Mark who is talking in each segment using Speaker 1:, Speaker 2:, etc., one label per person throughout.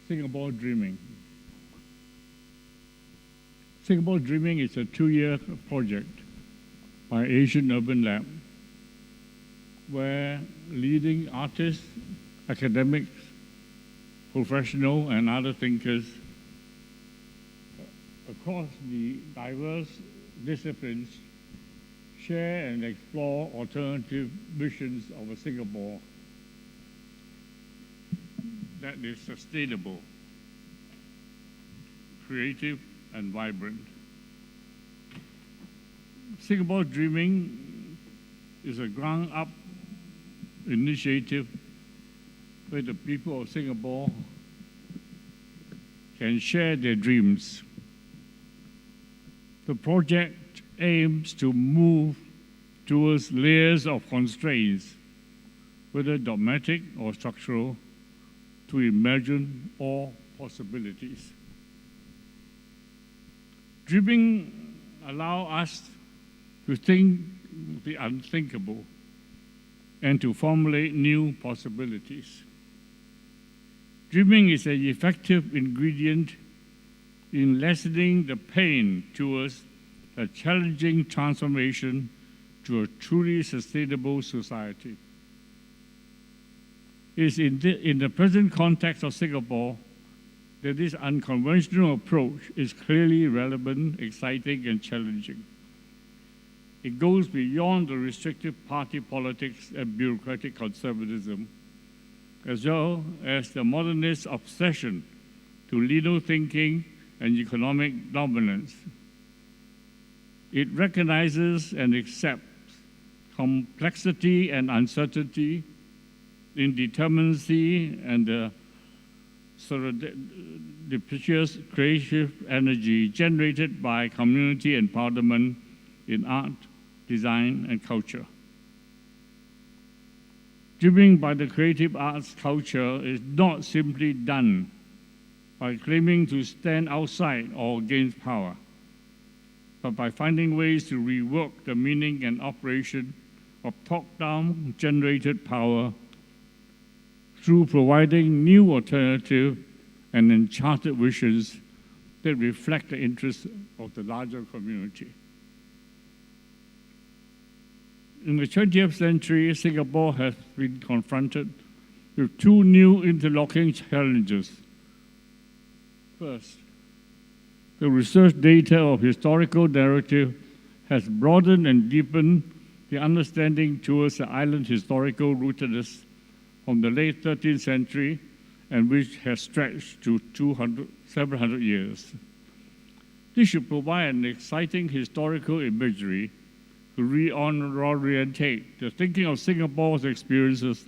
Speaker 1: Singapore Dreaming. Singapore Dreaming is a 2-year project by Asian Urban Lab, where leading artists, academics, professionals, and other thinkers across the diverse disciplines share and explore alternative visions of a Singapore that is sustainable, creative, and vibrant. Singapore Dreaming is a ground-up initiative where the people of Singapore can share their dreams. The project aims to move towards layers of constraints, whether dogmatic or structural, to imagine all possibilities. Dreaming allows us to think the unthinkable and to formulate new possibilities. Dreaming is an effective ingredient in lessening the pain towards a challenging transformation to a truly sustainable society. It is in the present context of Singapore that this unconventional approach is clearly relevant, exciting, and challenging. It goes beyond the restrictive party politics and bureaucratic conservatism, as well as the modernist obsession to linear thinking and economic dominance. It recognizes and accepts complexity and uncertainty, indeterminacy, and the serendipitous creative energy generated by community empowerment in art, design, and culture. Dreaming by the creative arts culture is not simply done by claiming to stand outside or against power, but by finding ways to rework the meaning and operation of top-down generated power through providing new alternative and uncharted visions that reflect the interests of the larger community. In the 20th century, Singapore has been confronted with two new interlocking challenges. First, the research data of historical narrative has broadened and deepened the understanding towards the island's historical rootedness from the late 13th century and which has stretched to 700 years. This should provide an exciting historical imagery to reorientate the thinking of Singapore's experiences,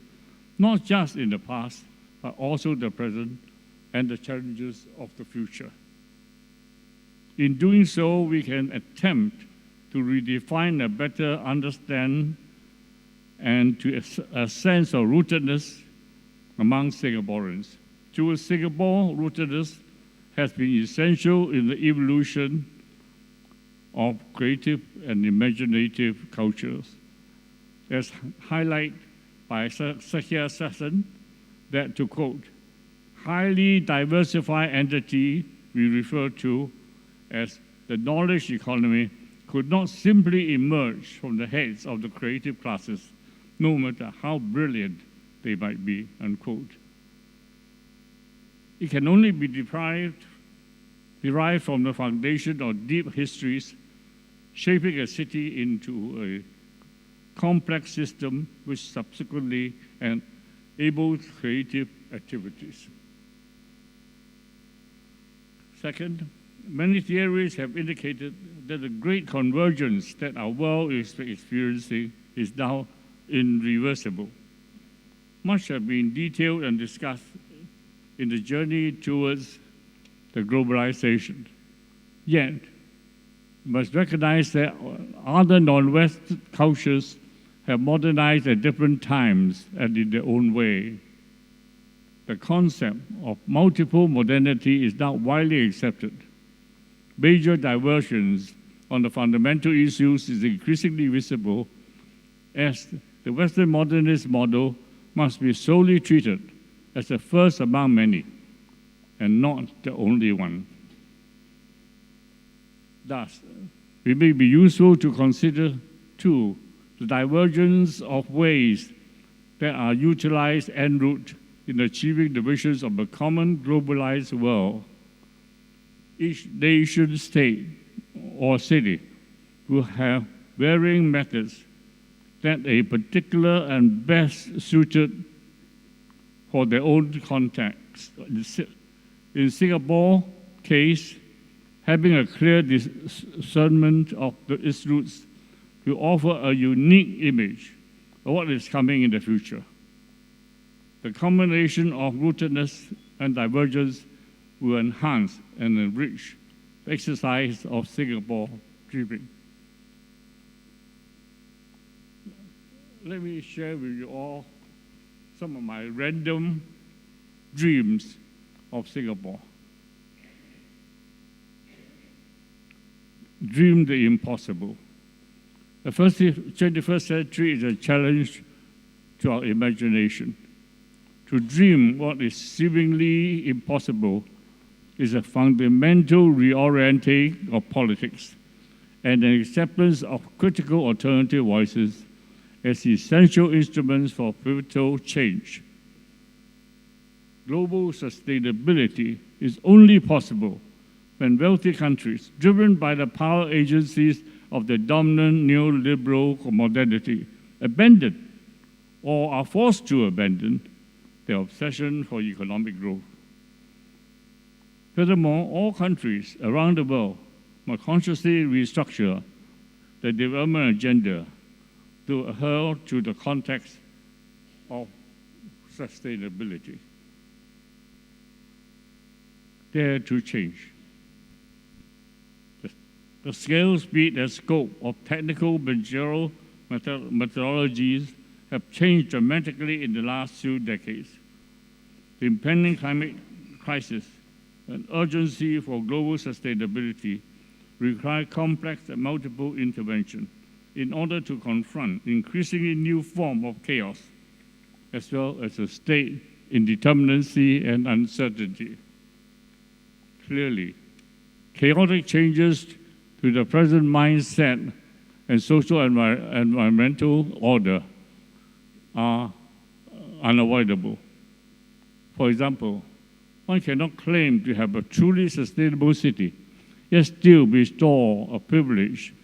Speaker 1: not just in the past, but also the present and the challenges of the future. In doing so, we can attempt to redefine a better understand and to a sense of rootedness among Singaporeans. Towards Singapore, rootedness has been essential in the evolution of creative and imaginative cultures. As highlighted by Sakia Sasson, that, to quote, highly diversified entity we refer to as the knowledge economy could not simply emerge from the heads of the creative classes, no matter how brilliant they might be, unquote. It can only be derived from the foundation of deep histories, shaping a city into a complex system which subsequently enables creative activities. Second, many theories have indicated that the great convergence that our world is experiencing is now irreversible. Much has been detailed and discussed in the journey towards the globalization. Yet, we must recognize that other non-West cultures have modernized at different times and in their own way. The concept of multiple modernity is now widely accepted. Major diversions on the fundamental issues is increasingly visible as the Western modernist model must be solely treated as the first among many. and not the only one. Thus, it may be useful to consider, too, the divergence of ways that are utilized en route in achieving the visions of a common globalized world. Each nation, state, or city will have varying methods that are particular and best suited for their own context. In Singapore's case, having a clear discernment of its roots will offer a unique image of what is coming in the future. The combination of rootedness and divergence will enhance and enrich the exercise of Singapore dreaming. Let me share with you all some of my random dreams of Singapore. Dream the impossible. The 21st century is a challenge to our imagination. To dream what is seemingly impossible is a fundamental reorienting of politics and an acceptance of critical alternative voices as essential instruments for pivotal change. Global sustainability is only possible when wealthy countries, driven by the power agencies of the dominant neoliberal modernity, abandon or are forced to abandon their obsession for economic growth. Furthermore, all countries around the world must consciously restructure the development agenda to adhere to the context of sustainability. Dare to change. The scale, speed, and scope of technical managerial methodologies have changed dramatically in the last few decades. The impending climate crisis and urgency for global sustainability require complex and multiple intervention in order to confront increasingly new form of chaos, as well as a state indeterminacy and uncertainty. Clearly, chaotic changes to the present mindset and social environmental order are unavoidable. For example, one cannot claim to have a truly sustainable city, yet still restore a privilege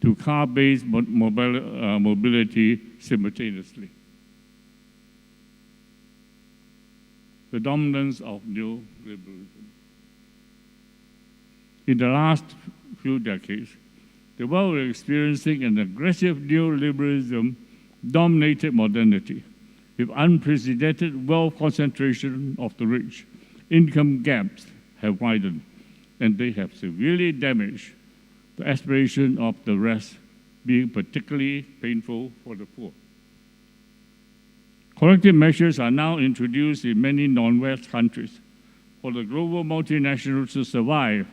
Speaker 1: to car-based mobility simultaneously. The dominance of neoliberalism. In the last few decades, the world is experiencing an aggressive neoliberalism dominated modernity, with unprecedented wealth concentration of the rich. Income gaps have widened, and they have severely damaged the aspiration of the rest, being particularly painful for the poor. Corrective measures are now introduced in many non-West countries. For the global multinationals to survive,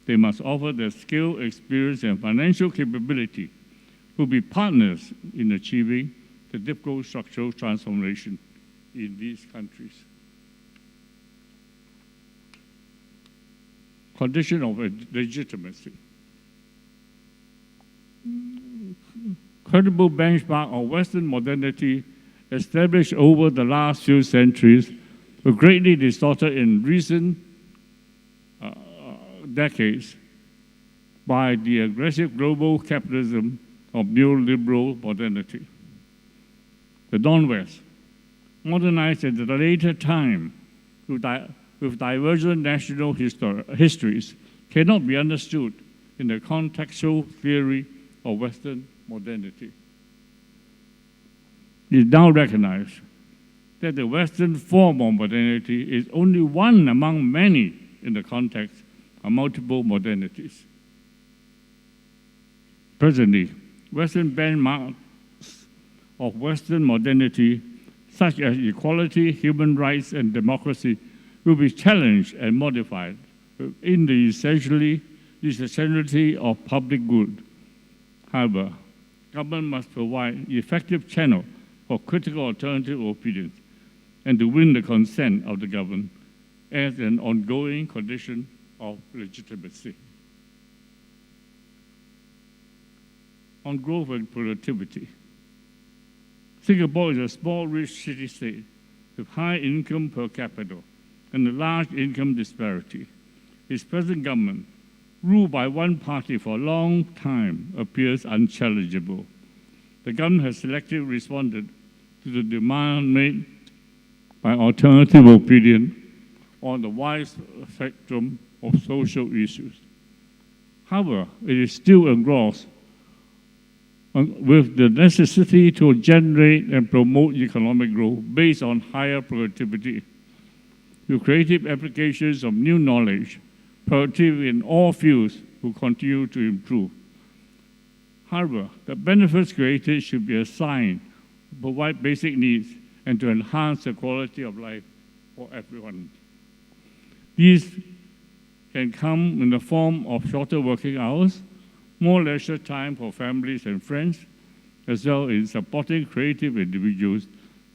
Speaker 1: they must offer their skill, experience, and financial capability to be partners in achieving the difficult structural transformation in these countries. Condition of legitimacy. Credible benchmark of Western modernity established over the last few centuries were greatly distorted in recent decades by the aggressive global capitalism of neoliberal modernity. The non-West, modernized at a later time with divergent national histories, cannot be understood in the contextual theory of Western modernity. It is now recognized that the Western form of modernity is only one among many in the context of multiple modernities. Presently, Western benchmarks of Western modernity, such as equality, human rights, and democracy, will be challenged and modified in the essentiality of public good. However, government must provide effective channel for critical alternative opinions and to win the consent of the governed as an ongoing condition of legitimacy. On growth and productivity, Singapore is a small, rich city-state with high income per capita and a large income disparity. Its present government, ruled by one party for a long time, appears unchallengeable. The government has selectively responded to the demand made by alternative opinion on the wide spectrum of social issues. However, it is still engrossed with the necessity to generate and promote economic growth based on higher productivity. Through creative applications of new knowledge, productivity in all fields will continue to improve. However, the benefits created should be assigned to provide basic needs and to enhance the quality of life for everyone. These can come in the form of shorter working hours, more leisure time for families and friends, as well as supporting creative individuals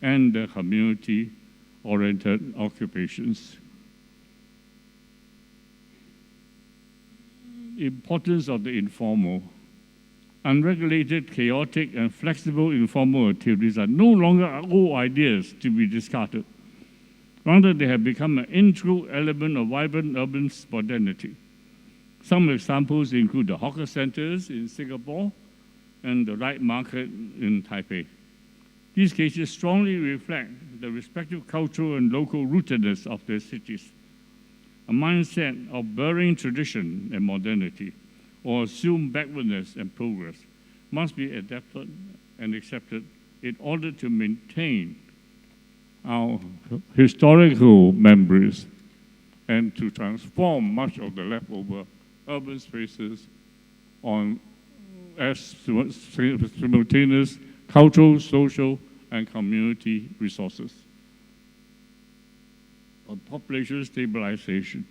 Speaker 1: and their community-oriented occupations. Importance of the informal. Unregulated, chaotic, and flexible informal activities are no longer old ideas to be discarded. Rather, they have become an integral element of vibrant urban modernity. Some examples include the hawker centers in Singapore and the night market in Taipei. These cases strongly reflect the respective cultural and local rootedness of their cities. A mindset of burying tradition and modernity, or assumed backwardness and progress, must be adapted and accepted in order to maintain our historical memories and to transform much of the leftover urban spaces on as simultaneous cultural, social, and community resources. On population stabilization,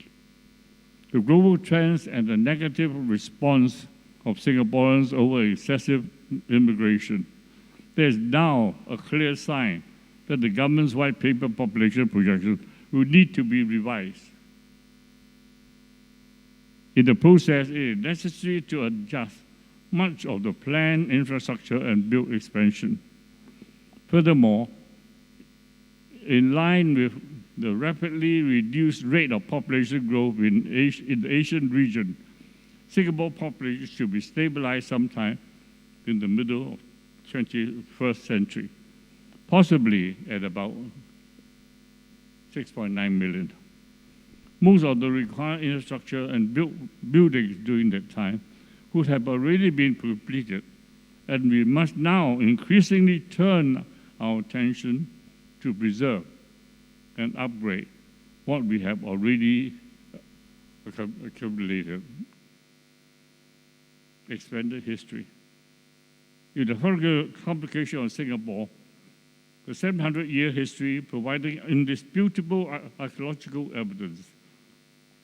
Speaker 1: the global trends and the negative response of Singaporeans over excessive immigration, there is now a clear sign that the government's white paper population projections will need to be revised. In the process, it is necessary to adjust much of the planned infrastructure and build expansion. Furthermore, in line with the rapidly reduced rate of population growth in the Asian region, Singapore population should be stabilized sometime in the middle of 21st century, possibly at about 6.9 million. Most of the required infrastructure and buildings during that time would have already been completed, and we must now increasingly turn our attention to preserve and upgrade what we have already accumulated. Expanded history. In the further complication of Singapore, the 700-year history providing indisputable archaeological evidence,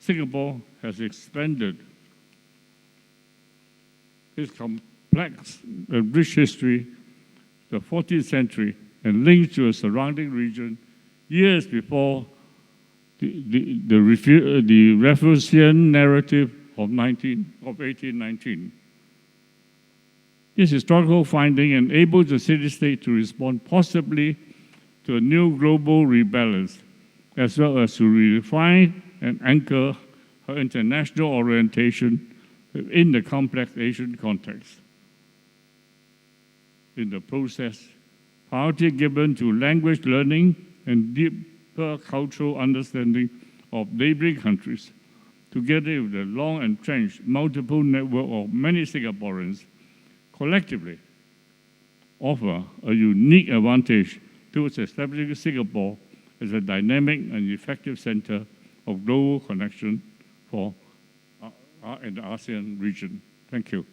Speaker 1: Singapore has expanded its complex and rich history, the 14th century, and linked to a surrounding region years before the Raffusian narrative of 1819. This historical finding enables the city-state to respond possibly to a new global rebalance, as well as to redefine and anchor her international orientation in the complex Asian context. In the process, priority given to language learning and deeper cultural understanding of neighboring countries, together with the long-entrenched multiple network of many Singaporeans, collectively offer a unique advantage towards establishing Singapore as a dynamic and effective center of global connection for in the ASEAN region. Thank you.